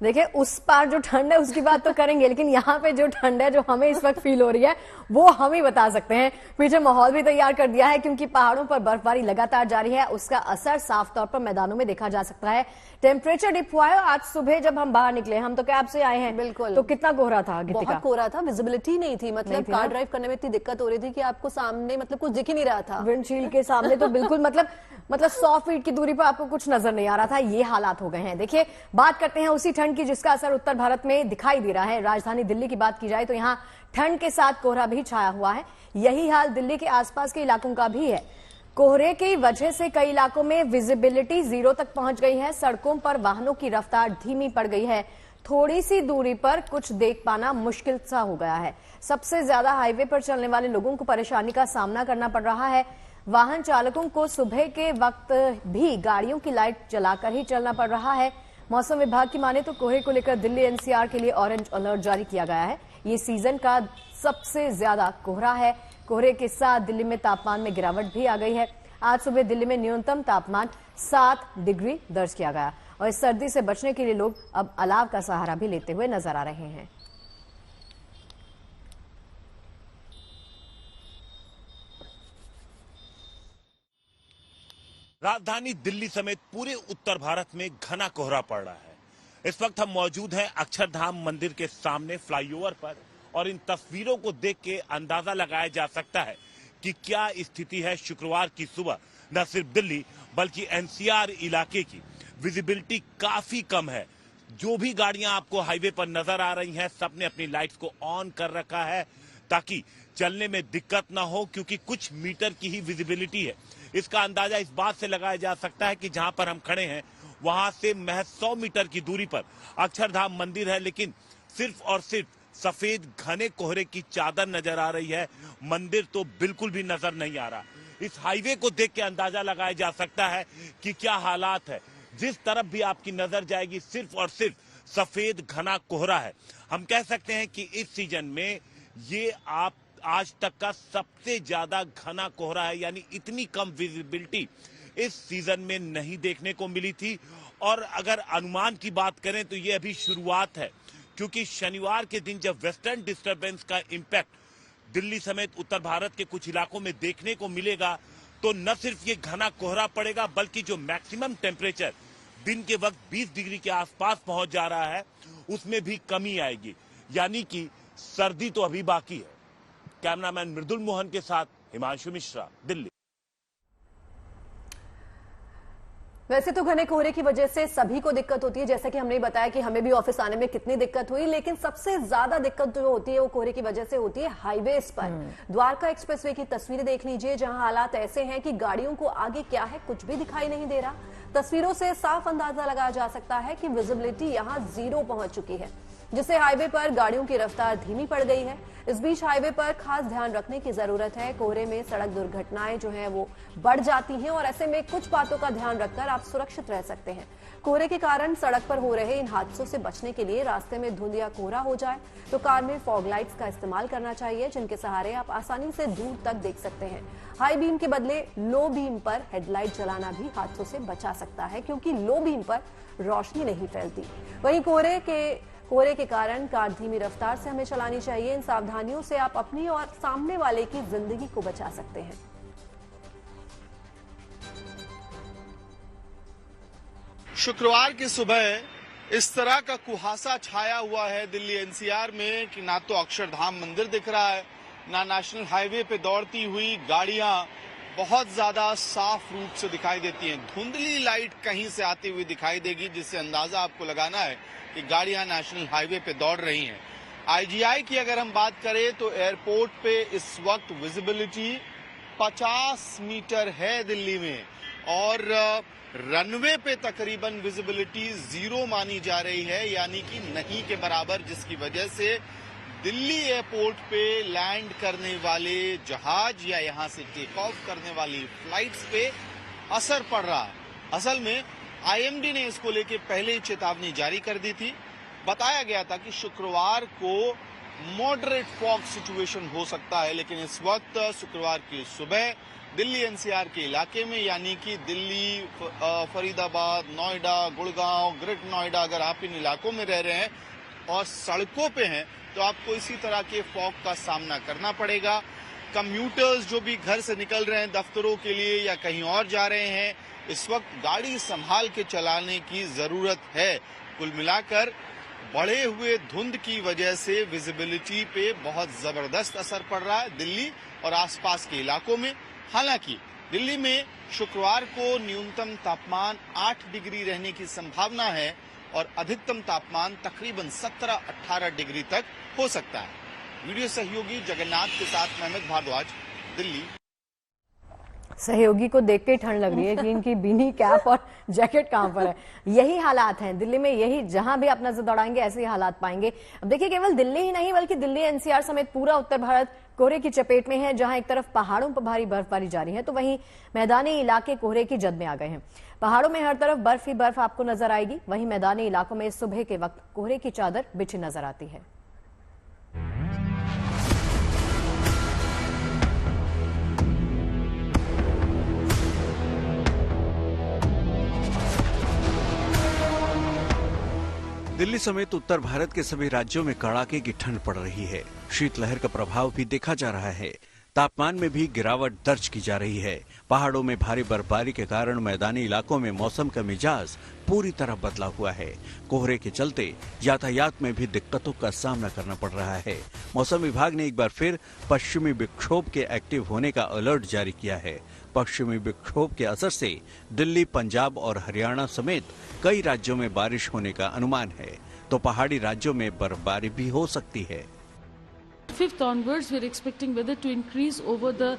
देखिए उस पार जो ठंड है उसकी बात तो करेंगे, लेकिन यहाँ पे जो ठंड है जो हमें इस वक्त फील हो रही है वो हम ही बता सकते हैं। पीछे माहौल भी तैयार कर दिया है क्योंकि पहाड़ों पर बर्फबारी लगातार जारी है, उसका असर साफ तौर पर मैदानों में देखा जा सकता है। टेम्परेचर डिप हुआ है। आज सुबह जब हम बाहर निकले, हम तो कैब से आए हैं, बिल्कुल, तो कितना कोहरा था, बहुत कोहरा था, विजिबिलिटी नहीं थी। मतलब कार ड्राइव करने में इतनी दिक्कत हो रही थी कि आपको सामने मतलब कुछ दिख ही नहीं रहा था। विंडशील्ड के सामने तो बिल्कुल मतलब 100 फीट की दूरी पर आपको कुछ नजर नहीं आ रहा था। ये हालात हो गए हैं। देखिए बात करते हैं उसी ठंड की जिसका असर उत्तर भारत में दिखाई दे रहा है। राजधानी दिल्ली की बात की जाए तो यहाँ ठंड के साथ कोहरा भी छाया हुआ है। यही हाल दिल्ली के आसपास के इलाकों का भी है। कोहरे की वजह से कई इलाकों में विजिबिलिटी 0 तक पहुंच गई है। सड़कों पर वाहनों की रफ्तार धीमी पड़ गई है। थोड़ी सी दूरी पर कुछ देख पाना मुश्किल सा हो गया है। सबसे ज्यादा हाईवे पर चलने वाले लोगों को परेशानी का सामना करना पड़ रहा है। वाहन चालकों को सुबह के वक्त भी गाड़ियों की लाइट जलाकर ही चलना पड़ रहा है। मौसम विभाग की माने तो कोहरे को लेकर दिल्ली एनसीआर के लिए ऑरेंज अलर्ट जारी किया गया है। ये सीजन का सबसे ज्यादा कोहरा है। कोहरे के साथ दिल्ली में तापमान में गिरावट भी आ गई है। आज सुबह दिल्ली में न्यूनतम तापमान 7 डिग्री दर्ज किया गया और इस सर्दी से बचने के लिए लोग अब अलाव का सहारा भी लेते हुए नजर आ रहे हैं। राजधानी दिल्ली समेत पूरे उत्तर भारत में घना कोहरा पड़ रहा है। इस वक्त हम मौजूद हैं अक्षरधाम मंदिर के सामने फ्लाईओवर पर और इन तस्वीरों को देख के अंदाजा लगाया जा सकता है कि क्या स्थिति है शुक्रवार की सुबह। न सिर्फ दिल्ली बल्कि एनसीआर इलाके की विजिबिलिटी काफी कम है। जो भी गाड़ियां आपको हाईवे पर नजर आ रही हैं सबने अपनी लाइट्स को ऑन कर रखा है ताकि चलने में दिक्कत ना हो, क्योंकि कुछ मीटर की ही विजिबिलिटी है। इसका अंदाजा इस बात से लगाया जा सकता है कि जहां पर हम खड़े हैं वहां से महज 100 मीटर की दूरी पर अक्षरधाम मंदिर है, लेकिन सिर्फ और सिर्फ सफेद घने कोहरे की चादर नजर आ रही है। मंदिर तो बिल्कुल भी नजर नहीं आ रहा। इस हाईवे को देख के अंदाजा लगाया जा सकता है कि क्या हालात है। जिस तरफ भी आपकी नजर जाएगी सिर्फ और सिर्फ सफेद घना कोहरा है। हम कह सकते हैं कि इस सीजन में ये आप आज तक का सबसे ज्यादा घना कोहरा है, यानी इतनी कम विजिबिलिटी इस सीजन में नहीं देखने को मिली थी। और अगर अनुमान की बात करें तो ये अभी शुरुआत है, क्योंकि शनिवार के दिन जब वेस्टर्न डिस्टर्बेंस का इंपैक्ट दिल्ली समेत उत्तर भारत के कुछ इलाकों में देखने को मिलेगा तो न सिर्फ ये घना कोहरा पड़ेगा बल्कि जो मैक्सिमम टेम्परेचर दिन के वक्त 20 डिग्री के आसपास पहुंच जा रहा है उसमें भी कमी आएगी, यानी कि सर्दी तो अभी बाकी है। कैमरामैन मृदुल मोहन के साथ हिमांशु मिश्रा, दिल्ली। वैसे तो घने कोहरे की वजह से सभी को दिक्कत होती है, जैसा कि हमने बताया कि हमें भी ऑफिस आने में कितनी दिक्कत हुई, लेकिन सबसे ज्यादा दिक्कत जो होती है वो कोहरे की वजह से होती है हाईवेज पर। द्वारका एक्सप्रेसवे की तस्वीरें देख लीजिए, जहां हालात ऐसे हैं कि गाड़ियों को आगे क्या है कुछ भी दिखाई नहीं दे रहा। तस्वीरों से साफ अंदाजा लगाया जा सकता है कि विजिबिलिटी यहां 0 पहुंच चुकी है, जिससे हाईवे पर गाड़ियों की रफ्तार धीमी पड़ गई है। इस बीच हाईवे पर खास ध्यान रखने की जरूरत है। कोहरे में सड़क दुर्घटनाएं जो हैं वो बढ़ जाती हैं और ऐसे में कुछ बातों का ध्यान रखकर आप सुरक्षित रह सकते हैं। कोहरे के कारण सड़क पर हो रहे इन हादसों से बचने के लिए रास्ते में धुंध या कोहरा हो जाए तो कार में फॉग लाइट्स का इस्तेमाल करना चाहिए, जिनके सहारे आप आसानी से दूर तक देख सकते हैं। हाई बीम के बदले लो बीम पर हेडलाइट जलाना भी हादसों से बचा सकता है, क्योंकि लो बीम पर रोशनी नहीं फैलती। वहीं कोहरे के कारण कार धीमी रफ्तार से हमें चलानी चाहिए। इन सावधानियों से आप अपनी और सामने वाले की जिंदगी को बचा सकते हैं। शुक्रवार की सुबह इस तरह का कुहासा छाया हुआ है दिल्ली एनसीआर में कि ना तो अक्षरधाम मंदिर दिख रहा है, ना नेशनल हाईवे पे दौड़ती हुई गाड़ियां बहुत ज्यादा साफ रूप से दिखाई देती हैं। धुंधली लाइट कहीं से आती हुई दिखाई देगी, जिससे अंदाजा आपको लगाना है कि गाड़ियां नेशनल हाईवे पे दौड़ रही हैं। आईजीआई की अगर हम बात करें तो एयरपोर्ट पे इस वक्त विजिबिलिटी 50 मीटर है दिल्ली में, और रनवे पे तकरीबन विजिबिलिटी 0 मानी जा रही है, यानी कि नहीं के बराबर, जिसकी वजह से दिल्ली एयरपोर्ट पे लैंड करने वाले जहाज या यहां से टेक ऑफ करने वाली फ्लाइट्स पे असर पड़ रहा है। असल में आईएमडी ने इसको लेके पहले ही चेतावनी जारी कर दी थी। बताया गया था कि शुक्रवार को मॉडरेट फॉग सिचुएशन हो सकता है, लेकिन इस वक्त शुक्रवार की सुबह दिल्ली एनसीआर के इलाके में, यानी कि दिल्ली, फरीदाबाद, नोएडा, गुड़गांव, ग्रेटर नोएडा, अगर आप इन इलाकों में रह रहे हैं और सड़कों पे हैं तो आपको इसी तरह के फॉग का सामना करना पड़ेगा। कम्यूटर्स जो भी घर से निकल रहे हैं दफ्तरों के लिए या कहीं और जा रहे हैं, इस वक्त गाड़ी संभाल के चलाने की जरूरत है। कुल मिलाकर बढ़े हुए धुंध की वजह से विजिबिलिटी पे बहुत जबरदस्त असर पड़ रहा है दिल्ली और आसपास के इलाकों में। हालांकि दिल्ली में शुक्रवार को न्यूनतम तापमान 8 डिग्री रहने की संभावना है और अधिकतम तापमान तकरीबन 17-18 डिग्री तक हो सकता है। वीडियो सहयोगी जगन्नाथ के साथ महमूद भारद्वाज, दिल्ली। सहयोगी को देख के ठंड लग रही है कि इनकी बीनी, कैप और जैकेट कहां पर है। यही हालात हैं दिल्ली में, यही जहां भी आप नजर दौड़ाएंगे ऐसे ही हालात पाएंगे। अब देखिए, केवल दिल्ली ही नहीं बल्कि दिल्ली एनसीआर समेत पूरा उत्तर भारत कोहरे की चपेट में है। जहां एक तरफ पहाड़ों पर भारी बर्फबारी जारी है तो वहीं मैदानी इलाके कोहरे की जद में आ गए हैं। पहाड़ों में हर तरफ बर्फ ही बर्फ आपको नजर आएगी, वहीं मैदानी इलाकों में सुबह के वक्त कोहरे की चादर बिछी नजर आती है। दिल्ली समेत उत्तर भारत के सभी राज्यों में कड़ाके की ठंड पड़ रही है। शीतलहर का प्रभाव भी देखा जा रहा है। तापमान में भी गिरावट दर्ज की जा रही है। पहाड़ों में भारी बर्फबारी के कारण मैदानी इलाकों में मौसम का मिजाज पूरी तरह बदला हुआ है। कोहरे के चलते यातायात में भी दिक्कतों का सामना करना पड़ रहा है। मौसम विभाग ने एक बार फिर पश्चिमी विक्षोभ के एक्टिव होने का अलर्ट जारी किया है। पश्चिमी विक्षोभ के असर से दिल्ली, पंजाब और हरियाणा समेत कई राज्यों में बारिश होने का अनुमान है, तो पहाड़ी राज्यों में बर्फबारी भी हो सकती है। 5th onwards, we are expecting weather to increase over the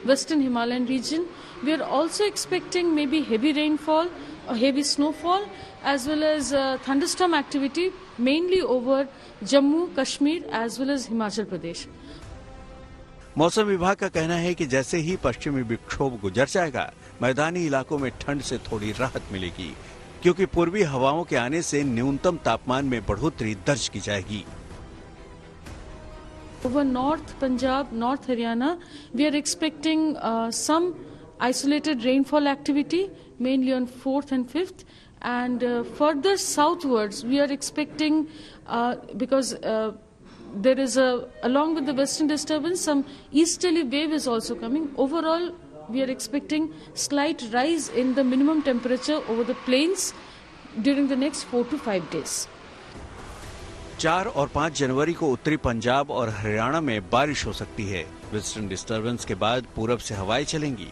western Himalayan region. We are also expecting maybe heavy rainfall, heavy snowfall, as well as thunderstorm activity, mainly over Jammu, Kashmir, as well as Himachal Pradesh. मौसम विभाग का कहना है कि जैसे ही पश्चिमी विक्षोभ गुजर जाएगा, मैदानी इलाकों में ठंड से थोड़ी राहत मिलेगी, क्योंकि पूर्वी हवाओं के आने से न्यूनतम तापमान में बढ़ोतरी दर्ज की जाएगी। Over North Punjab, North Haryana, we are expecting some isolated rainfall activity, mainly on 4th and 5th. And further southwards, we are expecting, because there is along with the western disturbance, some easterly wave is also coming. Overall, we are expecting slight rise in the minimum temperature over the plains during the next 4 to 5 days. 4 और 5 जनवरी को उत्तरी पंजाब और हरियाणा में बारिश हो सकती है। Western disturbance के बाद पूरब से हवाएं चलेंगी।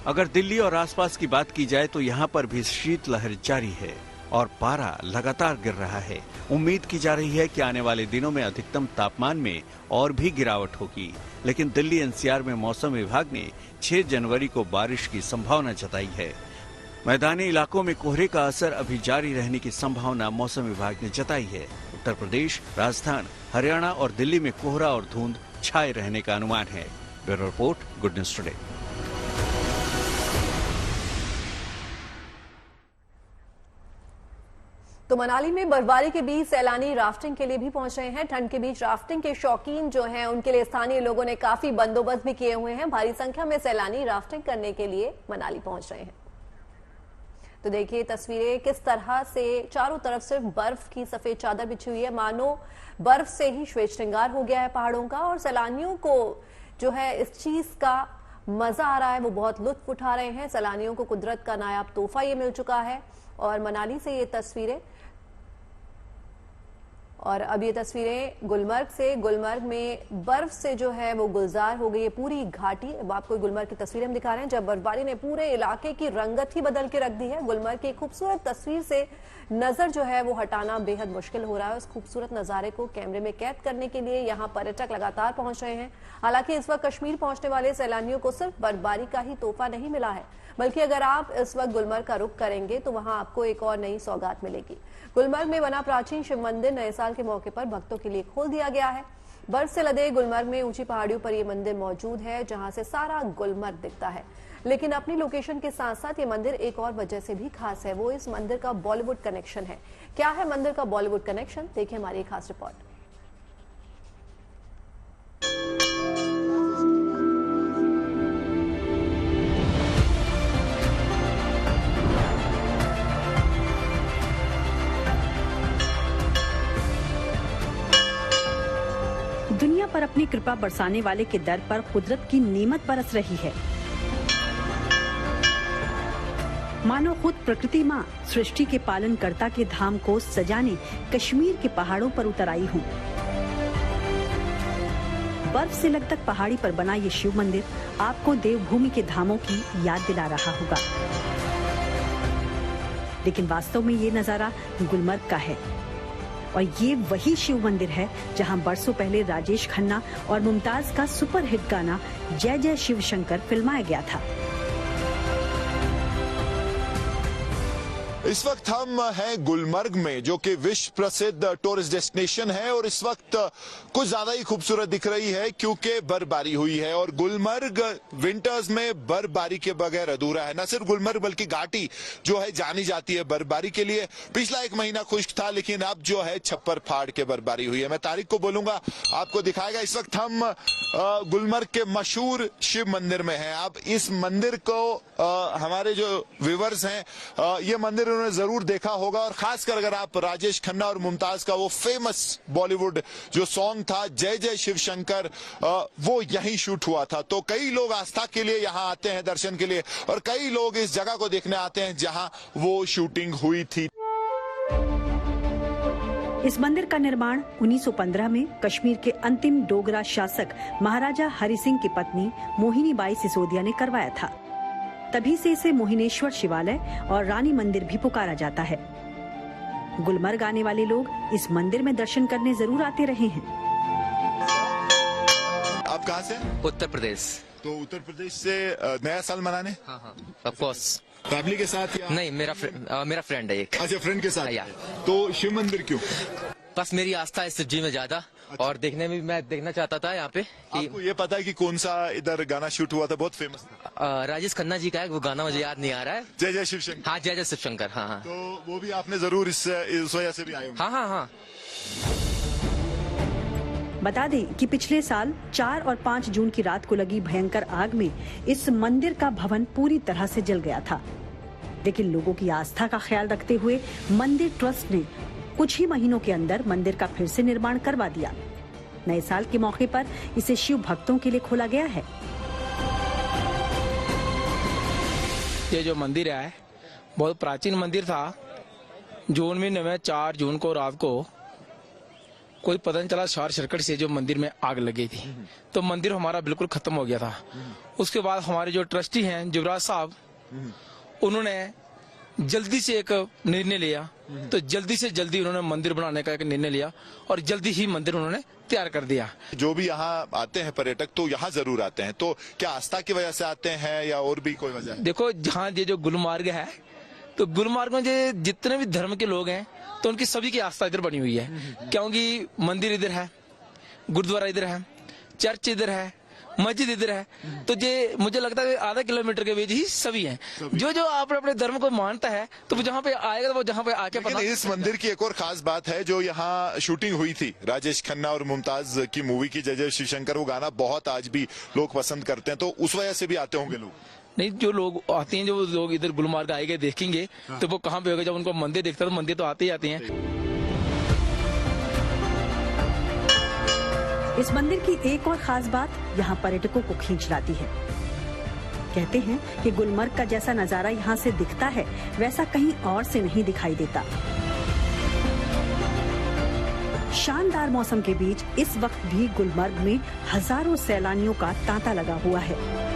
अगर दिल्ली और आसपास की बात की जाए तो यहाँ पर भी शीतलहर जारी है और पारा लगातार गिर रहा है। उम्मीद की जा रही है कि आने वाले दिनों में अधिकतम तापमान में और भी गिरावट होगी, लेकिन दिल्ली एनसीआर में मौसम विभाग ने 6 जनवरी को बारिश की संभावना जताई है। मैदानी इलाकों में कोहरे का असर अभी जारी रहने की संभावना मौसम विभाग ने जताई है। उत्तर प्रदेश, राजस्थान, हरियाणा और दिल्ली में कोहरा और धुंध छाए रहने का अनुमान है। Bureau report, good news today. तो मनाली में बर्फबारी के बीच सैलानी राफ्टिंग के लिए भी पहुंच रहे हैं। ठंड के बीच राफ्टिंग के शौकीन जो हैं, उनके लिए स्थानीय लोगों ने काफी बंदोबस्त भी किए हुए हैं। भारी संख्या में सैलानी राफ्टिंग करने के लिए मनाली पहुंच रहे हैं। तो देखिए तस्वीरें किस तरह से चारों तरफ सिर्फ बर्फ की सफेद चादर बिछी हुई है, मानो बर्फ से ही श्वेत श्रृंगार हो गया है पहाड़ों का। और सैलानियों को जो है इस चीज का मजा आ रहा है, वो बहुत लुत्फ उठा रहे हैं। सैलानियों को कुदरत का नायाब तोहफा ये मिल चुका है। और मनाली से ये तस्वीरें, और अब ये तस्वीरें गुलमर्ग से। गुलमर्ग में बर्फ से जो है वो गुलजार हो गई है पूरी घाटी। अब आपको गुलमर्ग की तस्वीरें हम दिखा रहे हैं, जब बर्फबारी ने पूरे इलाके की रंगत ही बदल के रख दी है। गुलमर्ग की खूबसूरत तस्वीर से नजर जो है वो हटाना बेहद मुश्किल हो रहा है। उस खूबसूरत नजारे को कैमरे में कैद करने के लिए यहाँ पर्यटक लगातार पहुंच रहे हैं। हालांकि इस वक्त कश्मीर पहुंचने वाले सैलानियों को सिर्फ बर्फबारी का ही तोहफा नहीं मिला है, बल्कि अगर आप इस वक्त गुलमर्ग का रुख करेंगे तो वहां आपको एक और नई सौगात मिलेगी। गुलमर्ग में बना प्राचीन शिव मंदिर नए साल के मौके पर भक्तों के लिए खोल दिया गया है। बर्फ से लदे गुलमर्ग में ऊंची पहाड़ियों पर यह मंदिर मौजूद है, जहां से सारा गुलमर्ग दिखता है। लेकिन अपनी लोकेशन के साथ साथ ये मंदिर एक और वजह से भी खास है, वो इस मंदिर का बॉलीवुड कनेक्शन है। क्या है मंदिर का बॉलीवुड कनेक्शन, देखिए हमारी एक खास रिपोर्ट। दुनिया पर अपनी कृपा बरसाने वाले के दर पर कुदरत की नेमत बरस रही है। मानो खुद प्रकृति माँ सृष्टि के पालनकर्ता के धाम को सजाने कश्मीर के पहाड़ों पर उतर आई हूँ। बर्फ से लगतक पहाड़ी पर बना ये शिव मंदिर आपको देवभूमि के धामों की याद दिला रहा होगा, लेकिन वास्तव में ये नजारा गुलमर्ग का है। और ये वही शिव मंदिर है जहां बरसों पहले राजेश खन्ना और मुमताज का सुपरहिट गाना जय जय शिव शंकर फिल्माया गया था। इस वक्त हम हैं गुलमर्ग में, जो कि विश्व प्रसिद्ध टूरिस्ट डेस्टिनेशन है, और इस वक्त कुछ ज्यादा ही खूबसूरत दिख रही है क्योंकि बर्फबारी हुई है। और गुलमर्ग विंटर्स में बर्फबारी के बगैर अधूरा है। न सिर्फ गुलमर्ग बल्कि घाटी जो है जानी जाती है बर्फबारी के लिए। पिछला एक महीना खुश्क था, लेकिन अब जो है छप्पर फाड़ के बर्फबारी हुई है। मैं तारीख को बोलूंगा, आपको दिखाएगा। इस वक्त हम गुलमर्ग के मशहूर शिव मंदिर में हैं। अब इस मंदिर को हमारे जो व्यूअर्स हैं, ये मंदिर उन्होंने जरूर देखा होगा, और खासकर अगर आप राजेश खन्ना और मुमताज का वो फेमस बॉलीवुड जो सॉन्ग था जय जय शिव शंकर, वो यहीं शूट हुआ था। तो कई लोग आस्था के लिए यहाँ आते हैं दर्शन के लिए, और कई लोग इस जगह को देखने आते हैं जहाँ वो शूटिंग हुई थी। इस मंदिर का निर्माण 1915 में कश्मीर के अंतिम डोगरा शासक महाराजा हरि सिंह की पत्नी मोहिनी बाई सिसोदिया ने करवाया था। तभी से इसे मोहिनेश्वर शिवालय और रानी मंदिर भी पुकारा जाता है। गुलमर्ग आने वाले लोग इस मंदिर में दर्शन करने जरूर आते रहे हैं। आप कहाँ से? उत्तर प्रदेश। तो उत्तर प्रदेश से नया साल मनाने? हाँ, ऑफ कोर्स। फैमिली के साथ या? नहीं, मेरा फ्रेंड है एक। अच्छा, फ्रेंड के साथ। या। तो शिव मंदिर क्यों? बस मेरी आस्था है शिव जी में ज्यादा। अच्छा। और देखने में भी मैं देखना चाहता था यहाँ पे कि आपको ये पता है कि कौन सा इधर गाना शूट हुआ था? बहुत फेमस था। राजेश खन्ना जी का है, वो गाना मुझे याद नहीं आ रहा है। जय जय शिव शंकर। हाँ, जय जय शिव शंकर। हाँ हाँ। तो वो भी आपने जरूर इस वजह से भी आए होंगे। हाँ हाँ हाँ। बता दें कि पिछले साल 4 और 5 जून की रात को लगी भयंकर आग में इस मंदिर का भवन पूरी तरह से जल गया था। लेकिन लोगों की आस्था का ख्याल रखते हुए मंदिर ट्रस्ट ने कुछ ही महीनों के अंदर मंदिर का फिर से निर्माण करवा दिया। नए साल के मौके पर इसे शिव भक्तों के लिए खोला गया है। ये जो मंदिर है बहुत प्राचीन मंदिर था। जून में 4 जून को रात को कोई पता नहीं चला, शॉर्ट सर्किट से जो मंदिर में आग लगी थी, तो मंदिर हमारा बिल्कुल खत्म हो गया था। उसके बाद हमारे जो ट्रस्टी हैं जुगराज साहब, उन्होंने जल्दी से एक निर्णय लिया। तो जल्दी से जल्दी उन्होंने मंदिर बनाने का एक निर्णय लिया और जल्दी ही मंदिर उन्होंने तैयार कर दिया। जो भी यहाँ आते हैं पर्यटक तो यहाँ जरूर आते हैं, तो क्या आस्था की वजह से आते हैं या और भी कोई वजह है? देखो, जहाँ ये जो गुलमर्ग है, तो गुलमर्ग में जितने भी धर्म के लोग हैं तो उनकी सभी की आस्था इधर बनी हुई है, क्योंकि मंदिर इधर है, गुरुद्वारा इधर है, चर्च इधर है, मस्जिद इधर है। तो ये मुझे लगता है आधा किलोमीटर के बीच ही सभी हैं। जो आप अपने धर्म को मानता है तो वो जहाँ पे आएगा तो वो जहाँ पे आके पता। इस मंदिर की एक और खास बात है, जो यहाँ शूटिंग हुई थी राजेश खन्ना और मुमताज की मूवी की जय जय शिव शंकर, वो गाना बहुत आज भी लोग पसंद करते हैं, तो उस वजह से भी आते होंगे लोग। नहीं, जो लोग आते हैं, जो लोग इधर गुलमर्ग आएंगे देखेंगे तो वो कहाँ पे होगा, जब उनको मंदिर देखते हैं तो मंदिर तो आते ही आते हैं। इस मंदिर की एक और खास बात यहाँ पर्यटकों को खींच लाती है। कहते हैं कि गुलमर्ग का जैसा नजारा यहाँ से दिखता है वैसा कहीं और से नहीं दिखाई देता। शानदार मौसम के बीच इस वक्त भी गुलमर्ग में हजारों सैलानियों का तांता लगा हुआ है।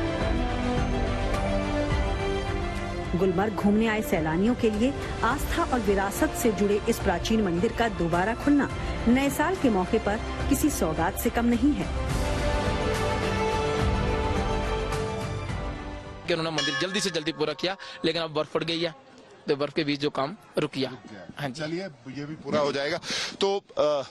गुलमर्ग घूमने आए सैलानियों के लिए आस्था और विरासत से जुड़े इस प्राचीन मंदिर का दोबारा खुलना नए साल के मौके पर किसी सौगात से कम नहीं है। उन्होंने मंदिर जल्दी से जल्दी पूरा किया, लेकिन अब बर्फ पड़ गई है तो बर्फ के बीच जो काम रुक गया। हाँ, चलिए ये भी पूरा हो जाएगा। तो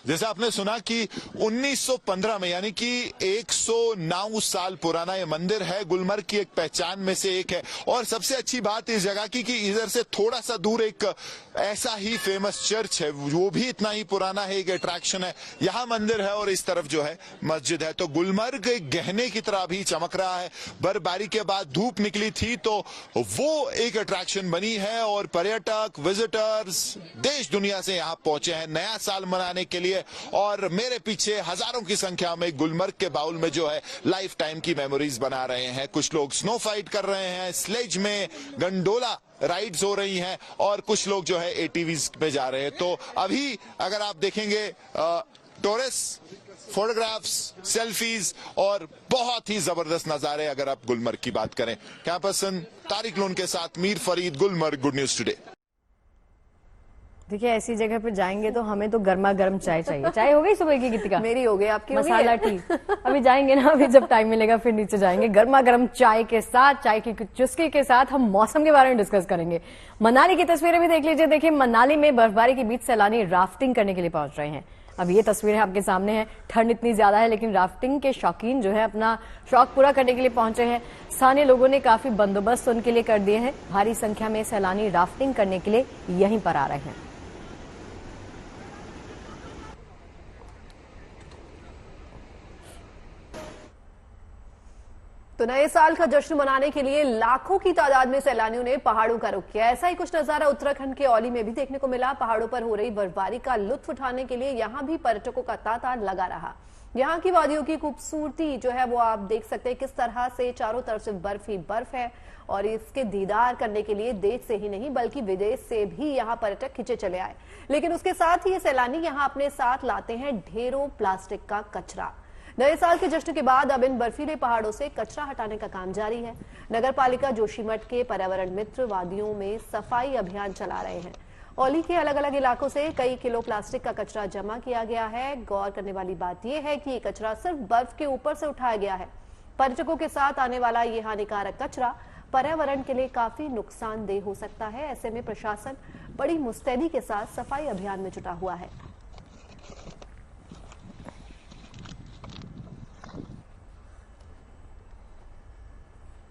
जैसा आपने सुना कि 1915 में, यानी कि 109 साल पुराना ये मंदिर है, गुलमर्ग की एक पहचान में से एक है। और सबसे अच्छी बात इस जगह की कि इधर से थोड़ा सा दूर एक ऐसा ही फेमस चर्च है, वो भी इतना ही पुराना है, एक अट्रैक्शन है। यहाँ मंदिर है और इस तरफ जो है मस्जिद है। तो गुलमर्ग एक गहने की तरह भी चमक रहा है। बर्फबारी के बाद धूप निकली थी तो वो एक अट्रैक्शन बनी है, और और पर्यटक, विजिटर्स देश दुनिया से यहाँ पहुंचे हैं नया साल मनाने के लिए। और मेरे पीछे हजारों की संख्या में गुलमर्ग के बाउल में जो है लाइफ टाइम की मेमोरीज बना रहे हैं। कुछ लोग स्नो फाइट कर रहे हैं, स्लेज में गंडोला राइड्स हो रही हैं और कुछ लोग जो है एटीवीज में जा रहे हैं। तो अभी अगर आप देखेंगे टूरिस्ट फोटोग्राफ्स, सेल्फीज और बहुत ही जबरदस्त नजारे अगर आप गुलमर्ग की बात करें। कैमरा पर्सन तारिक लोन के साथ Mir Farid, Gulmarg, good news today. देखिए ऐसी जगह पे जाएंगे तो हमें तो गर्मा गर्म चाय चाहिए। चाय हो गई सुबह की गीतिका? मेरी हो गई, आपकी मसाला टी। अभी जाएंगे ना, अभी जब टाइम मिलेगा फिर नीचे जाएंगे गर्मा गर्म चाय के साथ, चाय की चुस्की के साथ हम मौसम के बारे में डिस्कस करेंगे। मनाली की तस्वीरें भी देख लीजिए। देखिए मनाली में बर्फबारी के बीच सैलानी राफ्टिंग करने के लिए पहुंच रहे हैं। अब ये तस्वीरें आपके सामने हैं। ठंड इतनी ज्यादा है लेकिन राफ्टिंग के शौकीन जो है अपना शौक पूरा करने के लिए पहुंचे हैं। स्थानीय लोगों ने काफी बंदोबस्त उनके लिए कर दिए हैं। भारी संख्या में सैलानी राफ्टिंग करने के लिए यहीं पर आ रहे हैं। तो नए साल का जश्न मनाने के लिए लाखों की तादाद में सैलानियों ने पहाड़ों का रुख किया। ऐसा ही कुछ नजारा उत्तराखंड के औली में भी देखने को मिला। पहाड़ों पर हो रही बर्फबारी का लुत्फ उठाने के लिए यहां भी पर्यटकों का तांता लगा रहा। यहां की वादियों की खूबसूरती जो है वो आप देख सकते हैं, किस तरह से चारों तरफ से बर्फ ही बर्फ है। और इसके दीदार करने के लिए देश से ही नहीं बल्कि विदेश से भी यहाँ पर्यटक खिंचे चले आए। लेकिन उसके साथ ही ये सैलानी यहाँ अपने साथ लाते हैं ढेरों प्लास्टिक का कचरा। नए साल के जश्न के बाद अब इन बर्फीले पहाड़ों से कचरा हटाने का काम जारी है। नगर पालिका जोशीमठ के पर्यावरण मित्र वादियों में सफाई अभियान चला रहे हैं। औली के अलग अलग इलाकों से कई किलो प्लास्टिक का कचरा जमा किया गया है। गौर करने वाली बात यह है कि ये कचरा सिर्फ बर्फ के ऊपर से उठाया गया है। पर्यटकों के साथ आने वाला ये हानिकारक कचरा पर्यावरण के लिए काफी नुकसानदेह हो सकता है। ऐसे में प्रशासन बड़ी मुस्तैदी के साथ सफाई अभियान में जुटा हुआ है।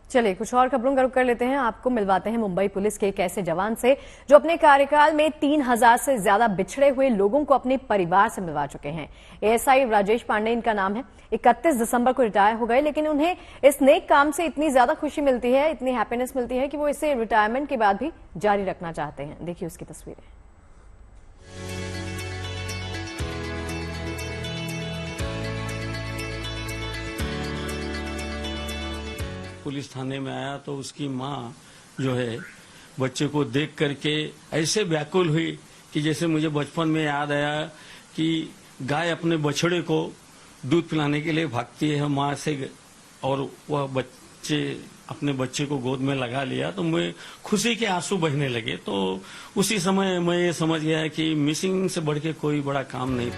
चलिए कुछ और खबरों का रुख कर लेते हैं। आपको मिलवाते हैं मुंबई पुलिस के एक ऐसे जवान से जो अपने कार्यकाल में 3000 से ज्यादा बिछड़े हुए लोगों को अपने परिवार से मिलवा चुके हैं। एएसआई राजेश पांडे इनका नाम है। 31 दिसंबर को रिटायर हो गए लेकिन उन्हें इस नेक काम से इतनी ज्यादा खुशी मिलती है, इतनी हैप्पीनेस मिलती है कि वो इसे रिटायरमेंट के बाद भी जारी रखना चाहते हैं। देखिए उसकी तस्वीरें। पुलिस थाने में आया तो उसकी माँ जो है बच्चे को देख करके ऐसे व्याकुल हुई कि जैसे मुझे बचपन में याद आया कि गाय अपने बछड़े को दूध पिलाने के लिए भागती है माँ से, और वह बच्चे अपने बच्चे को गोद में लगा लिया तो मैं खुशी के आंसू बहने लगे। तो उसी समय मैं ये समझ गया कि मिसिंग से बढ़ के कोई बड़ा काम नहीं।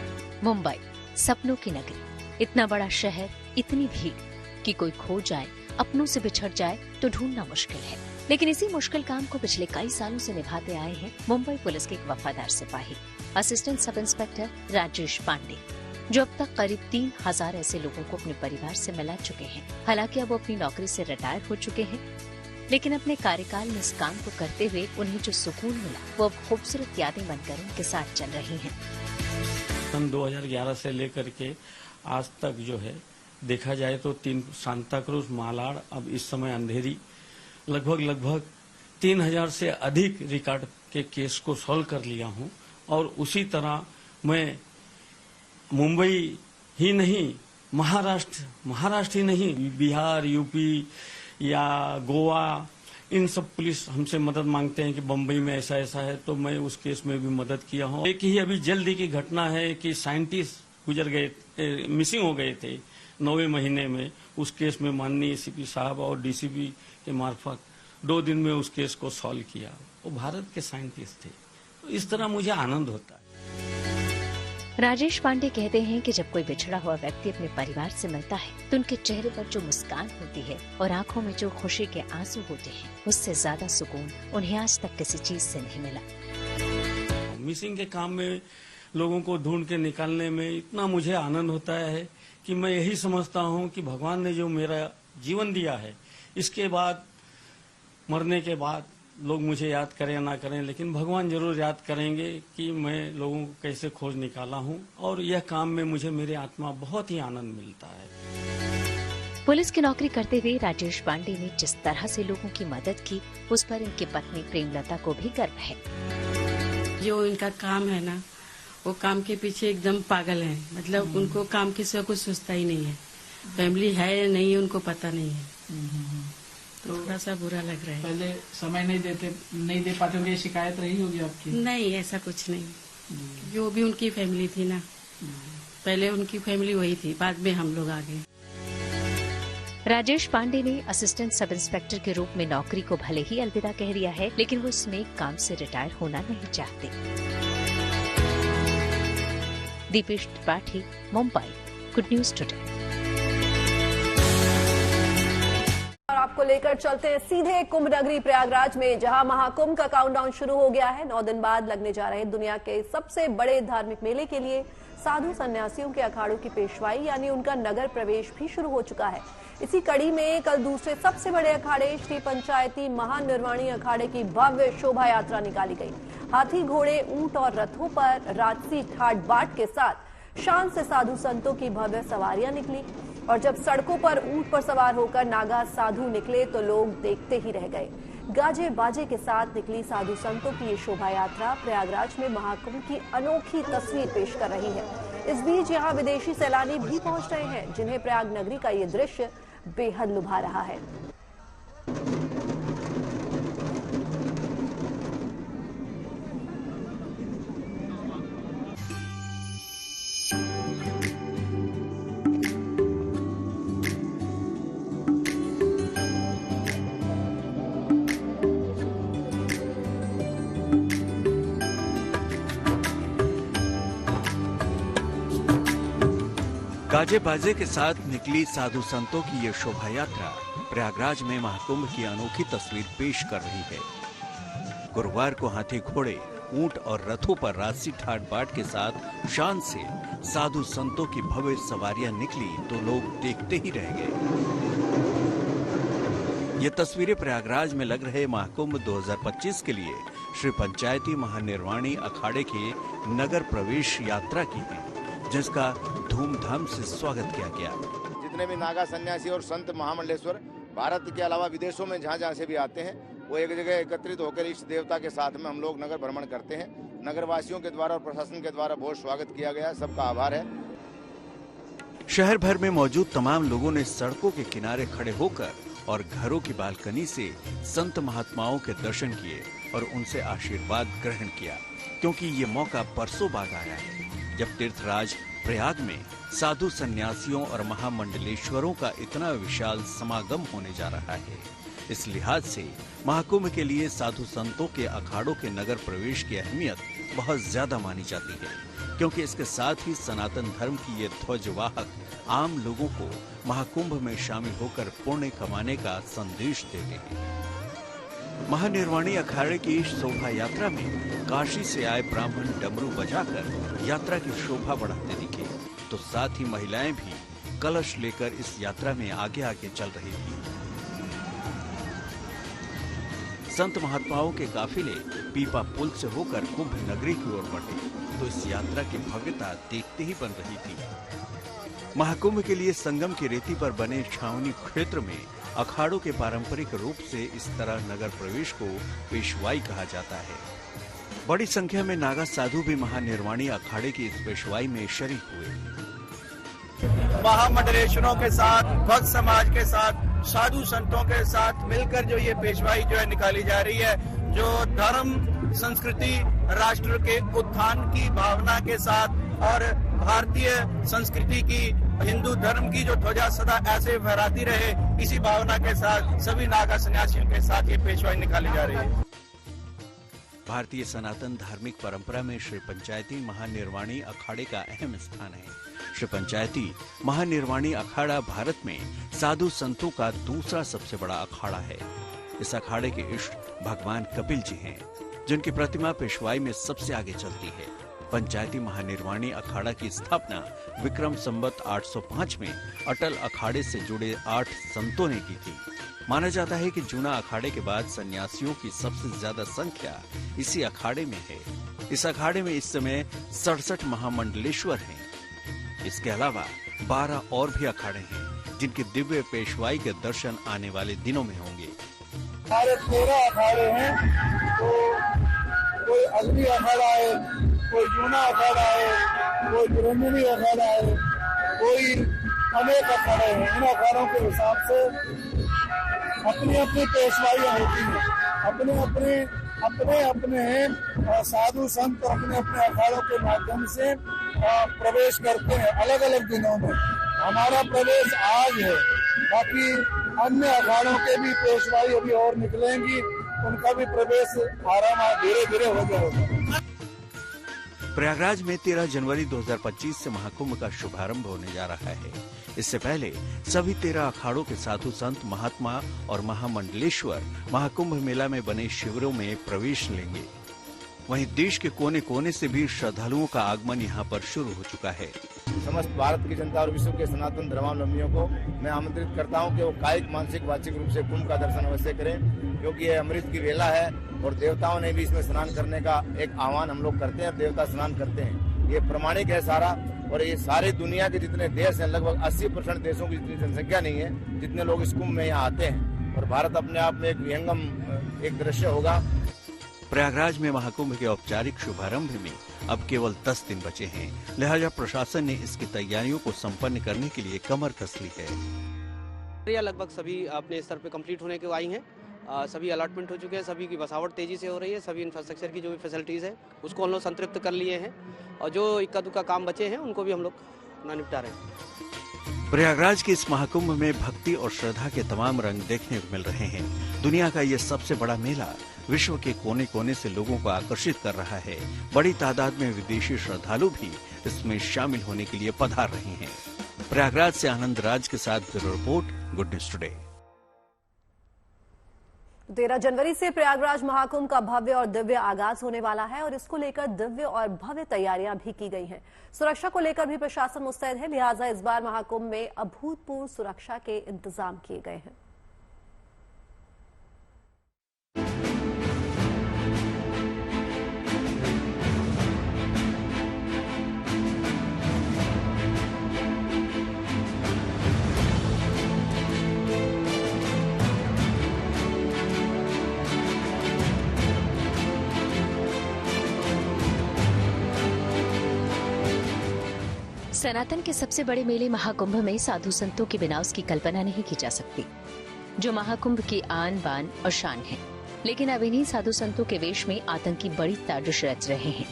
मुंबई सपनों की नगरी, इतना बड़ा शहर, इतनी भीड़ कि कोई खो जाए, अपनों से बिछड़ जाए तो ढूंढना मुश्किल है। लेकिन इसी मुश्किल काम को पिछले कई सालों से निभाते आए हैं मुंबई पुलिस के एक वफादार सिपाही, assistant sub inspector Rajesh Pandey, जो अब तक करीब 3000 ऐसे लोगों को अपने परिवार से मिला चुके हैं। हालांकि अब वो अपनी नौकरी से रिटायर हो चुके हैं, लेकिन अपने कार्यकाल में इस काम को करते हुए उन्हें जो सुकून मिला वो अब खूबसूरत यादें बनकर उनके साथ चल रही हैं। सन 2011 से लेकर के आज तक जो है देखा जाए तो 3 सांता क्रूज, मालाड, अब इस समय अंधेरी, लगभग 3000 से अधिक रिकॉर्ड के केस को सॉल्व कर लिया हूं। और उसी तरह मैं मुंबई ही नहीं, महाराष्ट्र ही नहीं, बिहार, यूपी या गोवा, इन सब पुलिस हमसे मदद मांगते हैं कि बम्बई में ऐसा ऐसा है, तो मैं उस केस में भी मदद किया हूं। एक ही अभी जल्दी की घटना है कि साइंटिस्ट गुजर गए, मिसिंग हो गए थे 9वें महीने में। उस केस में माननीय एसीपी साहब और डीसीपी के मार्फत 2 दिन में उस केस को सॉल्व किया। वो भारत के साइंटिस्ट थे। तो इस तरह मुझे आनंद होता है। राजेश पांडे कहते हैं कि जब कोई बिछड़ा हुआ व्यक्ति अपने परिवार से मिलता है तो उनके चेहरे पर जो मुस्कान होती है और आंखों में जो खुशी के आंसू होते हैं, उससे ज्यादा सुकून उन्हें आज तक किसी चीज से नहीं मिला। मिसिंग के काम में लोगों को ढूंढ के निकालने में इतना मुझे आनंद होता है कि मैं यही समझता हूं कि भगवान ने जो मेरा जीवन दिया है, इसके बाद मरने के बाद लोग मुझे याद करें या ना करें, लेकिन भगवान जरूर याद करेंगे कि मैं लोगों को कैसे खोज निकाला हूं। और यह काम में मुझे मेरी आत्मा बहुत ही आनंद मिलता है। पुलिस की नौकरी करते हुए राजेश पांडे ने जिस तरह से लोगों की मदद की, उस पर इनकी पत्नी प्रेमलता को भी गर्व है। जो इनका काम है ना, वो काम के पीछे एकदम पागल है। मतलब उनको काम के सिवा कुछ सोचता ही नहीं है। फैमिली है या नहीं है उनको पता नहीं है। तो थोड़ा सा बुरा लग रहा है। पहले समय नहीं दे पाते होंगे, शिकायत रही होगी आपकी? नहीं, ऐसा कुछ नहीं। जो भी उनकी फैमिली थी ना, पहले उनकी फैमिली वही थी, बाद में हम लोग आ गए। राजेश पांडे ने असिस्टेंट सब इंस्पेक्टर के रूप में नौकरी को भले ही अलविदा कह दिया है, लेकिन वो इस नेक काम से रिटायर होना नहीं चाहते। Dipesh Tripathi, Mumbai, good news today. और आपको लेकर चलते हैं सीधे कुंभ नगरी प्रयागराज में, जहां महाकुंभ का काउंटडाउन शुरू हो गया है। 9 दिन बाद लगने जा रहे दुनिया के सबसे बड़े धार्मिक मेले के लिए साधु सन्यासियों के अखाड़ों की पेशवाई यानी उनका नगर प्रवेश भी शुरू हो चुका है। इसी कड़ी में कल दूसरे सबसे बड़े अखाड़े श्री पंचायती महानिर्वाणी अखाड़े की भव्य शोभा यात्रा निकाली गई। हाथी, घोड़े, ऊंट और रथों पर राजसी ठाट बाट के साथ शान से साधु संतों की भव्य सवारियां निकली। और जब सड़कों पर ऊंट पर सवार होकर नागा साधु निकले तो लोग देखते ही रह गए। गाजे बाजे के साथ निकली साधु संतों की ये शोभा यात्रा प्रयागराज में महाकुंभ की अनोखी तस्वीर पेश कर रही है। इस बीच यहाँ विदेशी सैलानी भी पहुंच रहे हैं, जिन्हें प्रयाग नगरी का ये दृश्य बेहद लुभा रहा है। गाजे बाजे के साथ निकली साधु संतों की ये शोभा यात्रा प्रयागराज में महाकुंभ की अनोखी तस्वीर पेश कर रही है। गुरुवार को हाथी, घोड़े, ऊंट और रथों पर राजसी ठाट बाट के साथ शान से साधु संतों की भव्य सवारियां निकली तो लोग देखते ही रह गए। ये तस्वीरें प्रयागराज में लग रहे महाकुंभ 2025 के लिए श्री पंचायती महानिर्वाणी अखाड़े के नगर प्रवेश यात्रा की है, जिसका धूमधाम से स्वागत किया गया। जितने भी नागा सन्यासी और संत महामंडलेश्वर भारत के अलावा विदेशों में जहाँ से भी आते हैं, वो एक जगह एकत्रित होकर इष्ट देवता के साथ में हम लोग नगर भ्रमण करते हैं। नगरवासियों के द्वारा और प्रशासन के द्वारा बहुत स्वागत किया गया, सबका आभार है। शहर भर में मौजूद तमाम लोगों ने सड़कों के किनारे खड़े होकर और घरों की बालकनी से संत महात्माओं के दर्शन किए और उनसे आशीर्वाद ग्रहण किया, क्योंकि ये मौका परसों बाद आया है जब तीर्थराज प्रयाग में साधु सन्यासियों और महामंडलेश्वरों का इतना विशाल समागम होने जा रहा है। इस लिहाज से महाकुंभ के लिए साधु संतों के अखाड़ों के नगर प्रवेश की अहमियत बहुत ज्यादा मानी जाती है, क्योंकि इसके साथ ही सनातन धर्म की ये ध्वजवाहक आम लोगों को महाकुंभ में शामिल होकर पुण्य कमाने का संदेश देते हैं। महानिर्वाणी अखाड़े की शोभा यात्रा में काशी से आए ब्राह्मण डमरू बजाकर यात्रा की शोभा बढ़ाते दिखे, तो साथ ही महिलाएं भी कलश लेकर इस यात्रा में आगे आगे चल रही थी। संत महात्माओं के काफिले पीपा पुल से होकर कुंभ नगरी की ओर बढ़े, तो इस यात्रा की भव्यता देखते ही बन रही थी। महाकुंभ के लिए संगम की रेती पर बने छावनी क्षेत्र में अखाड़ों के पारंपरिक रूप से इस तरह नगर प्रवेश को पेशवाई कहा जाता है। बड़ी संख्या में नागा साधु भी महानिर्वाणी अखाड़े की इस पेशवाई में शरीक हुए। महामंडलेश्वरों के साथ, भक्त समाज के साथ, साधु संतों के साथ मिलकर जो ये पेशवाई जो है निकाली जा रही है, जो धर्म, संस्कृति, राष्ट्र के उत्थान की भावना के साथ और भारतीय संस्कृति की, हिंदू धर्म की जो ध्वजा सदा ऐसे फहराती रहे, इसी भावना के साथ सभी नागा सन्यासियों के साथ ये पेशवाई निकाली जा रही है। भारतीय सनातन धार्मिक परंपरा में श्री पंचायती महानिर्वाणी अखाड़े का अहम स्थान है। श्री पंचायती महानिर्वाणी अखाड़ा भारत में साधु संतों का दूसरा सबसे बड़ा अखाड़ा है। इस अखाड़े के इष्ट भगवान कपिल जी हैं, जिनकी प्रतिमा पेशवाई में सबसे आगे चलती है। पंचायती महानिर्वाणी अखाड़ा की स्थापना विक्रम संवत 805 में अटल अखाड़े से जुड़े 8 संतों ने की थी। माना जाता है कि जूना अखाड़े के बाद सन्यासियों की सबसे ज्यादा संख्या इसी अखाड़े में है। इस अखाड़े में इस समय 67 महामंडलेश्वर हैं। इसके अलावा 12 और भी अखाड़े हैं, जिनकी दिव्य पेशवाई के दर्शन आने वाले दिनों में होंगे। हमारे 13 अखाड़े हैं, तो कोई अग्नि अखाड़ा है, कोई जूना अखाड़ा है, कोई ब्रह्मणी अखाड़ा है, कोई अनेक अखाड़े हैं। इन अखाड़ों के हिसाब से अपनी अपनी पेशवाइयाँ होती हैं, अपने अपने साधु संत अपने अपने अखाड़ों के माध्यम से प्रवेश करते हैं अलग अलग दिनों में। हमारा प्रवेश आज है, बाकी अन्य अखाड़ों के भी पेशवाई अभी और निकलेंगी, उनका भी प्रवेश आराम धीरे धीरे हो जाएगा। प्रयागराज में 13 जनवरी 2025 से महाकुंभ का शुभारंभ होने जा रहा है। इससे पहले सभी 13 अखाड़ों के साधु संत, महात्मा और महामंडलेश्वर महाकुंभ मेला में बने शिविरों में प्रवेश लेंगे। वहीं देश के कोने कोने से भी श्रद्धालुओं का आगमन यहां पर शुरू हो चुका है। समस्त भारत की जनता और विश्व के सनातन धर्मावलंबियों को मैं आमंत्रित करता हूं कि वो कायिक, मानसिक, वाचिक रूप से कुंभ का दर्शन अवश्य करें, क्योंकि ये अमृत की वेला है और देवताओं ने भी इसमें स्नान करने का एक आह्वान हम लोग करते हैं। देवता स्नान करते हैं, ये प्रमाणिक है सारा। और ये सारी दुनिया के जितने देश हैं, लगभग 80% देशों की जितनी जनसंख्या नहीं है, जितने लोग इस कुंभ में यहाँ आते हैं, और भारत अपने आप में एक विहंगम एक दृश्य होगा। प्रयागराज में महाकुंभ के औपचारिक शुभारंभ में अब केवल 10 दिन बचे हैं, लिहाजा प्रशासन ने इसकी तैयारियों को संपन्न करने के लिए कमर कस ली है। लगभग सभी अपने स्तर पे कंप्लीट होने को आई हैं, सभी अलॉटमेंट हो चुके हैं, सभी की बसावट तेजी से हो रही है, सभी इंफ्रास्ट्रक्चर की जो भी फैसिलिटीज़ है उसको हम लोग संतृप्त कर लिए हैं, और जो इक्का दुक्का काम बचे हैं उनको भी हम लोग निपटा रहे हैं। प्रयागराज के इस महाकुंभ में भक्ति और श्रद्धा के तमाम रंग देखने को मिल रहे हैं। दुनिया का ये सबसे बड़ा मेला विश्व के कोने कोने से लोगों को आकर्षित कर रहा है। बड़ी तादाद में विदेशी श्रद्धालु भी इसमें शामिल होने के लिए पधार रहे हैं। प्रयागराज से आनंद राज के साथ bureau report, good news today. 13 जनवरी से प्रयागराज महाकुंभ का भव्य और दिव्य आगाज होने वाला है और इसको लेकर दिव्य और भव्य तैयारियां भी की गई हैं। सुरक्षा को लेकर भी प्रशासन मुस्तैद है, लिहाजा इस बार महाकुंभ में अभूतपूर्व सुरक्षा के इंतजाम किए गए हैं। सनातन के सबसे बड़े मेले महाकुंभ में साधु संतों के बिना उसकी कल्पना नहीं की जा सकती, जो महाकुंभ की आन बान और शान है। लेकिन अब इन्हीं साधु संतों के वेश में आतंकी बड़ी साजिश रच रहे हैं।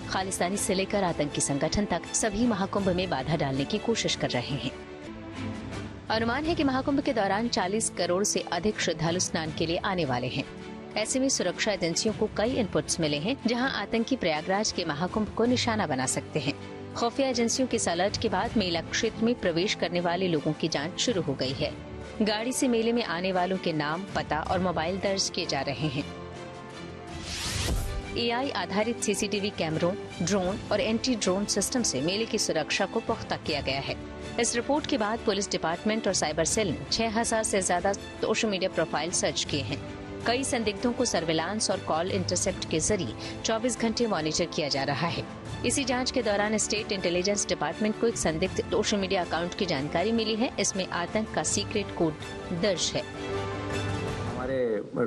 खालिस्तानी से लेकर आतंकी संगठन तक सभी महाकुंभ में बाधा डालने की कोशिश कर रहे हैं। अनुमान है कि महाकुंभ के दौरान 40 करोड़ से अधिक श्रद्धालु स्नान के लिए आने वाले हैं। ऐसे में सुरक्षा एजेंसियों को कई इनपुट्स मिले हैं, जहां आतंकी प्रयागराज के महाकुंभ को निशाना बना सकते हैं। खुफिया एजेंसियों की अलर्ट के बाद मेला क्षेत्र में प्रवेश करने वाले लोगों की जांच शुरू हो गई है। गाड़ी से मेले में आने वालों के नाम, पता और मोबाइल दर्ज किए जा रहे हैं। एआई आधारित सीसीटीवी कैमरों, ड्रोन और एंटी ड्रोन सिस्टम से मेले की सुरक्षा को पुख्ता किया गया है। इस रिपोर्ट के बाद पुलिस डिपार्टमेंट और साइबर सेल ने 6000 से ज्यादा सोशल मीडिया प्रोफाइल सर्च किए हैं। कई संदिग्धों को सर्विलांस और कॉल इंटरसेप्ट के जरिए 24 घंटे मॉनिटर किया जा रहा है। इसी जांच के दौरान स्टेट इंटेलिजेंस डिपार्टमेंट को एक संदिग्ध सोशल मीडिया अकाउंट की जानकारी मिली है। इसमें आतंक का सीक्रेट कोड दर्ज है। हमारे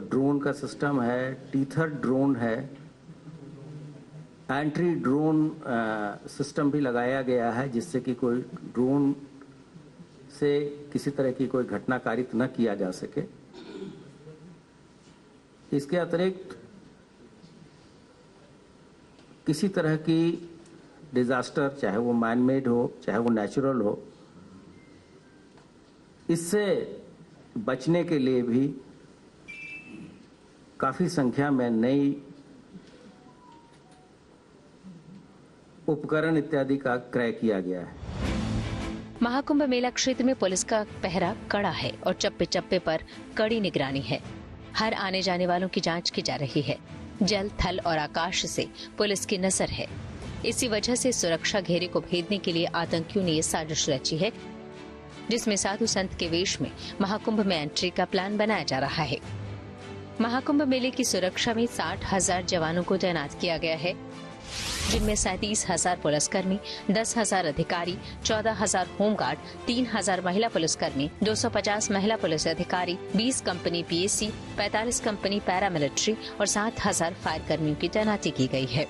ड्रोन का सिस्टम है, टीथर ड्रोन है, एंट्री ड्रोन सिस्टम भी लगाया गया है, जिससे कि कोई ड्रोन से किसी तरह की कोई घटना कारित न किया जा सके। इसके अतिरिक्त किसी तरह की डिजास्टर, चाहे वो मैन मेड हो चाहे वो नेचुरल हो, इससे बचने के लिए भी काफी संख्या में नई उपकरण इत्यादि का क्रय किया गया है। महाकुंभ मेला क्षेत्र में पुलिस का पहरा कड़ा है और चप्पे चप्पे पर कड़ी निगरानी है। हर आने जाने वालों की जांच की जा रही है। जल, थल और आकाश से पुलिस की नजर है। इसी वजह से सुरक्षा घेरे को भेदने के लिए आतंकियों ने ये साजिश रची है, जिसमें साधु संत के वेश में महाकुंभ में एंट्री का प्लान बनाया जा रहा है। महाकुंभ मेले की सुरक्षा में 60,000 जवानों को तैनात किया गया है। जिनमें 37,000 पुलिसकर्मी, 10,000 अधिकारी, 14,000 होमगार्ड, 3,000 महिला पुलिसकर्मी, 250 महिला पुलिस अधिकारी, 20 कंपनी पीएसी, 45 कंपनी पैरामिलिट्री और 7,000 फायर कर्मियों की तैनाती की गई है।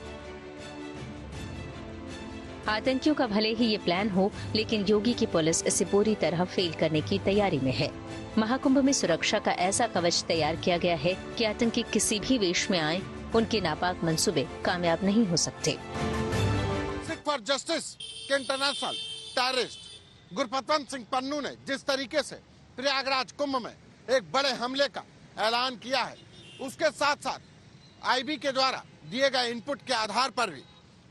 आतंकियों का भले ही ये प्लान हो, लेकिन योगी की पुलिस इसे पूरी तरह फेल करने की तैयारी में है। महाकुंभ में सुरक्षा का ऐसा कवच तैयार किया गया है कि आतंकी किसी भी वेश में आए, उनके नापाक मंसूबे कामयाब नहीं हो सकते। सिख फॉर जस्टिस के इंटरनेशनल टेररिस्ट गुरपतवंत सिंह पन्नू ने जिस तरीके से प्रयागराज कुंभ में एक बड़े हमले का ऐलान किया है, उसके साथ साथ आईबी के द्वारा दिए गए इनपुट के आधार पर भी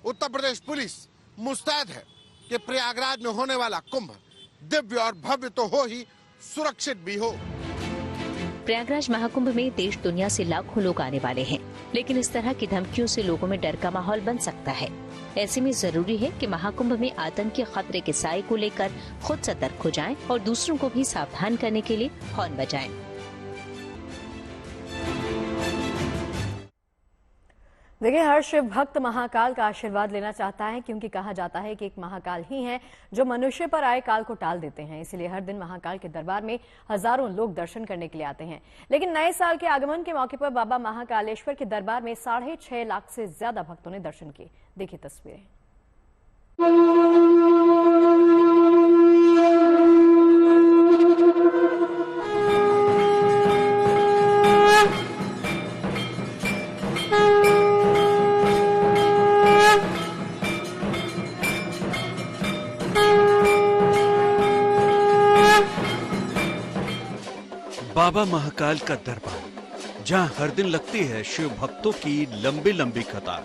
उत्तर प्रदेश पुलिस मुस्तैद है कि प्रयागराज में होने वाला कुंभ दिव्य और भव्य तो हो ही, सुरक्षित भी हो। प्रयागराज महाकुंभ में देश दुनिया से लाखों लोग आने वाले हैं, लेकिन इस तरह की धमकियों से लोगों में डर का माहौल बन सकता है। ऐसे में जरूरी है कि महाकुंभ में आतंकी खतरे के साए को लेकर खुद सतर्क हो जाएं और दूसरों को भी सावधान करने के लिए हॉर्न बजाएं। देखिए, हर शिव भक्त महाकाल का आशीर्वाद लेना चाहता है, क्योंकि कहा जाता है कि एक महाकाल ही है जो मनुष्य पर आए काल को टाल देते हैं। इसलिए हर दिन महाकाल के दरबार में हजारों लोग दर्शन करने के लिए आते हैं। लेकिन नए साल के आगमन के मौके पर बाबा महाकालेश्वर के दरबार में 6.5 लाख से ज्यादा भक्तों ने दर्शन किए। देखिए तस्वीरें। बाबा महाकाल का दरबार, जहां हर दिन लगती है शिव भक्तों की लंबी लंबी कतार।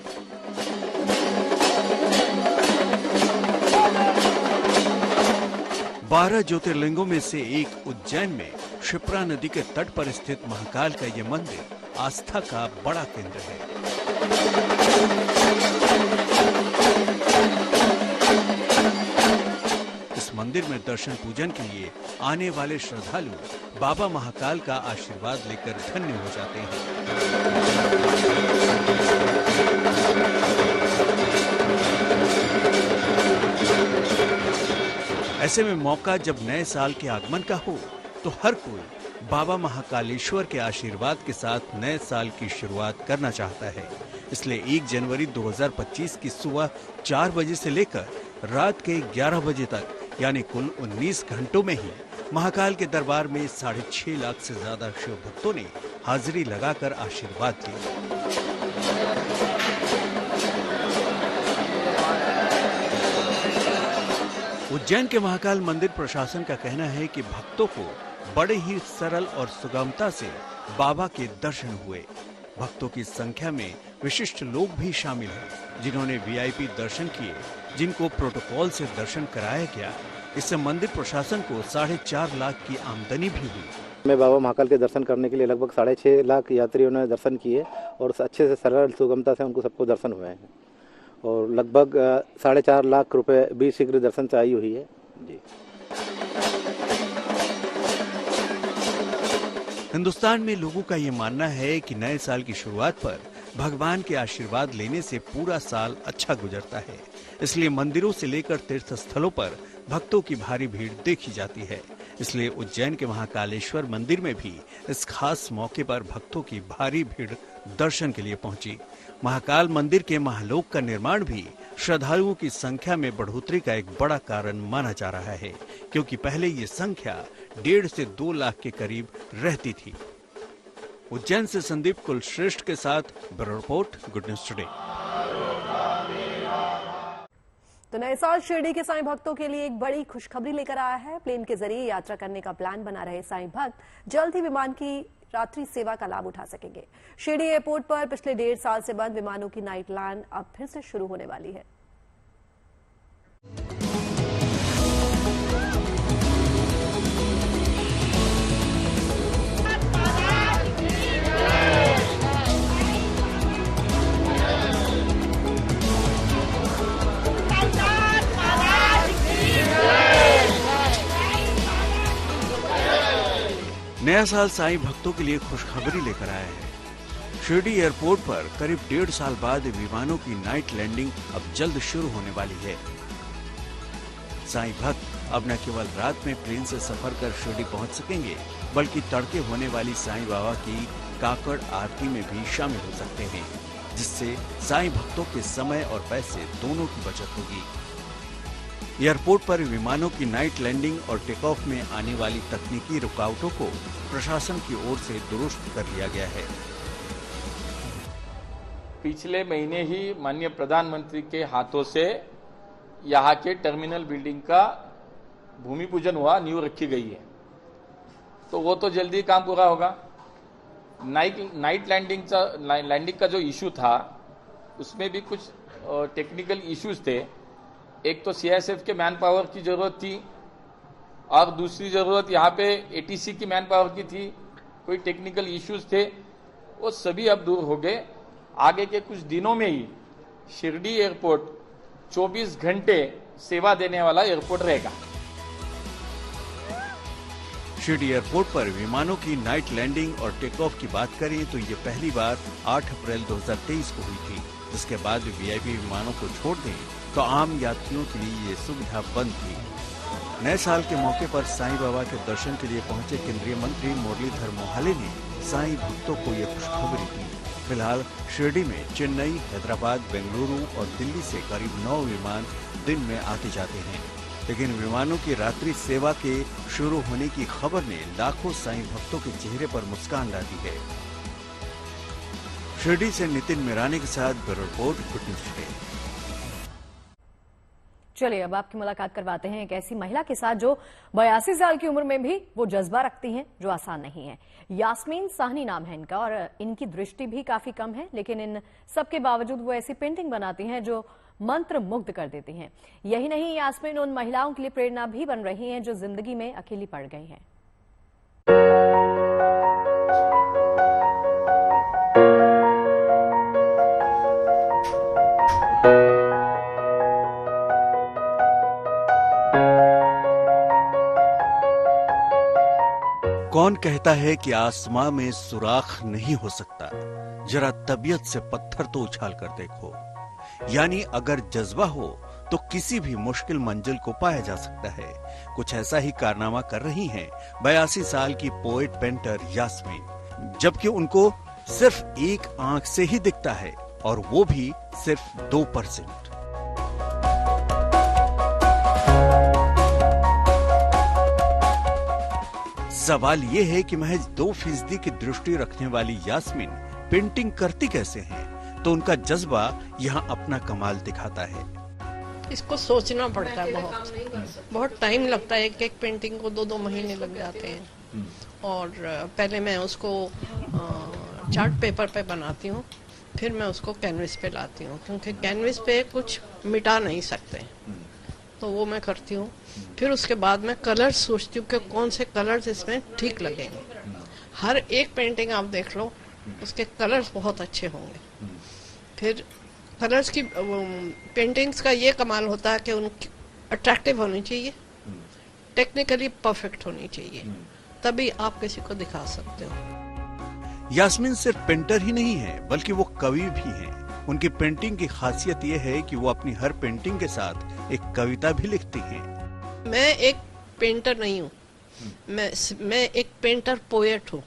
बारह ज्योतिर्लिंगों में से एक उज्जैन में क्षिप्रा नदी के तट पर स्थित महाकाल का ये मंदिर आस्था का बड़ा केंद्र है। मंदिर में दर्शन पूजन के लिए आने वाले श्रद्धालु बाबा महाकाल का आशीर्वाद लेकर धन्य हो जाते हैं। ऐसे में मौका जब नए साल के आगमन का हो, तो हर कोई बाबा महाकालेश्वर के आशीर्वाद के साथ नए साल की शुरुआत करना चाहता है। इसलिए 1 जनवरी 2025 की सुबह 4 बजे से लेकर रात के 11 बजे तक, यानी कुल 19 घंटों में ही महाकाल के दरबार में 6.5 लाख से ज्यादा शिव भक्तों ने हाजिरी लगाकर आशीर्वाद लिया। उज्जैन के महाकाल मंदिर प्रशासन का कहना है कि भक्तों को बड़े ही सरल और सुगमता से बाबा के दर्शन हुए। भक्तों की संख्या में विशिष्ट लोग भी शामिल हैं, जिन्होंने वीआईपी दर्शन किए, जिनको प्रोटोकॉल से दर्शन कराया गया। इससे मंदिर प्रशासन को 4.5 लाख की आमदनी भी हुई। मैं बाबा महाकाल के दर्शन करने के लिए लगभग 6.5 लाख यात्रियों ने दर्शन किए और अच्छे से सरल सुगमता से उनको सबको दर्शन हुए हैं और लगभग 4.5 लाख रुपए भी शीघ्र दर्शन से आई हुई है जी। हिंदुस्तान में लोगों का ये मानना है कि नए साल की शुरुआत पर भगवान के आशीर्वाद लेने से पूरा साल अच्छा गुजरता है। इसलिए मंदिरों से लेकर तीर्थ स्थलों पर भक्तों की भारी भीड़ देखी जाती है। इसलिए उज्जैन के महाकालेश्वर मंदिर में भी इस खास मौके पर भक्तों की भारी भीड़ दर्शन के लिए पहुंची। महाकाल मंदिर के महालोक का निर्माण भी श्रद्धालुओं की संख्या में बढ़ोतरी का एक बड़ा कारण माना जा रहा है, क्योंकि पहले ये संख्या 1.5 से 2 लाख के करीब रहती थी। उज्जैन से संदीप कुलश्रेष्ठ के साथ bureau report, good news today. तो नए साल शिरडी के साईं भक्तों के लिए एक बड़ी खुशखबरी लेकर आया है। प्लेन के जरिए यात्रा करने का प्लान बना रहे साईं भक्त जल्द ही विमान की रात्रि सेवा का लाभ उठा सकेंगे। शिरडी एयरपोर्ट पर पिछले 1.5 साल से बंद विमानों की नाइट लाइन अब फिर से शुरू होने वाली है। नया साल साईं भक्तों के लिए खुशखबरी लेकर आया है। शिरडी एयरपोर्ट पर करीब 1.5 साल बाद विमानों की नाइट लैंडिंग अब जल्द शुरू होने वाली है। साईं भक्त अब न केवल रात में प्लेन से सफर कर शिरडी पहुंच सकेंगे, बल्कि तड़के होने वाली साईं बाबा की काकड़ आरती में भी शामिल हो सकते हैं, जिससे साईं भक्तों के समय और पैसे दोनों की बचत होगी। एयरपोर्ट पर विमानों की नाइट लैंडिंग और टेक ऑफ में आने वाली तकनीकी रुकावटों को प्रशासन की ओर से दुरुस्त कर लिया गया है। पिछले महीने ही माननीय प्रधानमंत्री के हाथों से यहाँ के टर्मिनल बिल्डिंग का भूमि पूजन हुआ, नींव रखी गई है, तो वो तो जल्दी काम पूरा होगा। नाइट लैंडिंग का जो इशू था उसमें भी कुछ टेक्निकल इश्यूज थे। एक तो सीआईएसएफ के मैन पावर की जरूरत थी और दूसरी जरूरत यहाँ पे एटीसी की मैन पावर की थी। कोई टेक्निकल इश्यूज थे, वो सभी अब दूर हो गए। आगे के कुछ दिनों में ही शिरडी एयरपोर्ट 24 घंटे सेवा देने वाला एयरपोर्ट रहेगा। शिरडी एयरपोर्ट पर विमानों की नाइट लैंडिंग और टेक ऑफ की बात करें तो ये पहली बार 8 अप्रैल 2023 को हुई थी, जिसके बाद वीआईपी विमानों को छोड़ दें तो आम यात्रियों के लिए ये सुविधा बंद थी। नए साल के मौके पर साईं बाबा के दर्शन के लिए पहुंचे केंद्रीय मंत्री मुरलीधर मोहाले ने साईं भक्तों को ये खुशखबरी दी। फिलहाल शिरडी में चेन्नई, हैदराबाद, बेंगलुरु और दिल्ली से करीब 9 विमान दिन में आते जाते हैं, लेकिन विमानों की रात्रि सेवा के शुरू होने की खबर ने लाखों साईं भक्तों के चेहरे पर मुस्कान ला दी है। शिरडी से नितिन मिरानी के साथ bureau report, good news today. चलिए अब आपकी मुलाकात करवाते हैं एक ऐसी महिला के साथ जो 82 साल की उम्र में भी वो जज्बा रखती हैं जो आसान नहीं है। यास्मीन साहनी नाम है इनका और इनकी दृष्टि भी काफी कम है, लेकिन इन सबके बावजूद वो ऐसी पेंटिंग बनाती हैं जो मंत्र मुग्ध कर देती हैं। यही नहीं, यास्मीन उन महिलाओं के लिए प्रेरणा भी बन रही हैं जो जिंदगी में अकेली पड़ गई हैं। कौन कहता है कि आसमां में सुराख नहीं हो सकता, जरा तबीयत से पत्थर तो उछाल कर देखो। यानी अगर जज्बा हो तो किसी भी मुश्किल मंजिल को पाया जा सकता है। कुछ ऐसा ही कारनामा कर रही हैं 82 साल की पोएट पेंटर यास्मीन, जबकि उनको सिर्फ एक आंख से ही दिखता है और वो भी सिर्फ 2%। सवाल ये है कि महज 2% की दृष्टि रखने वाली यास्मीन पेंटिंग करती कैसे हैं? तो उनका जज्बा यहाँ अपना कमाल दिखाता है। इसको सोचना पड़ता है, बहुत टाइम लगता है। एक पेंटिंग को 2-2 महीने लग जाते हैं और पहले मैं उसको चार्ट पेपर पे बनाती हूँ, फिर मैं उसको कैनवस पे लाती हूँ, क्योंकि कैनवस पे कुछ मिटा नहीं सकते, तो वो मैं करती हूँ। फिर उसके बाद मैं कलर्स सोचती हूँ कि कौन से कलर्स इसमें ठीक लगेंगे। हर एक पेंटिंग आप देख लो, उसके कलर्स बहुत अच्छे होंगे। फिर कलर्स की पेंटिंग्स का ये कमाल होता है कि उनकी अट्रैक्टिव होनी चाहिए, टेक्निकली परफेक्ट होनी चाहिए, तभी आप किसी को दिखा सकते हो। यास्मीन सिर्फ पेंटर ही नहीं है, बल्कि वो कवि भी हैं। उनकी पेंटिंग की खासियत ये है कि वो अपनी हर पेंटिंग के साथ एक कविता भी लिखती हैं। मैं एक पेंटर नहीं हूँ, मैं एक पेंटर पोएट हूँ।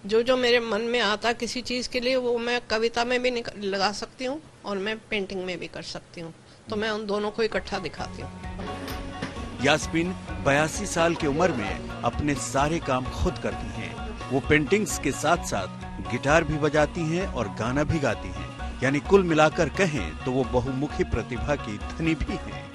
जो मेरे मन में आता किसी चीज के लिए, वो मैं कविता में भी लगा सकती हूँ और मैं पेंटिंग में भी कर सकती हूँ, तो मैं उन दोनों को इकट्ठा दिखाती हूँ। यास्मीन 82 साल की उम्र में अपने सारे काम खुद करती हैं। वो पेंटिंग्स के साथ साथ गिटार भी बजाती हैं और गाना भी गाती हैं। यानी कुल मिलाकर कहें तो वो बहुमुखी प्रतिभा की धनी भी हैं।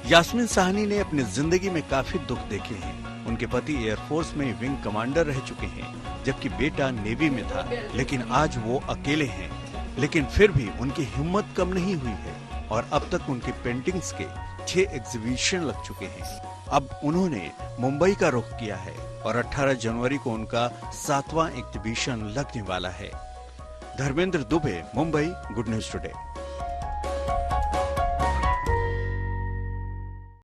यास्मीन साहनी ने अपनी जिंदगी में काफी दुख देखे हैं। उनके पति एयरफोर्स में विंग कमांडर रह चुके हैं, जबकि बेटा नेवी में था, लेकिन आज वो अकेले हैं। लेकिन फिर भी उनकी हिम्मत कम नहीं हुई है और अब तक उनकी पेंटिंग्स के 6 एग्जीबिशन लग चुके हैं। अब उन्होंने मुंबई का रुख किया है और 18 जनवरी को उनका 7वां एग्जीबिशन लगने वाला है। Dharmendra Dubey, Mumbai, good news today.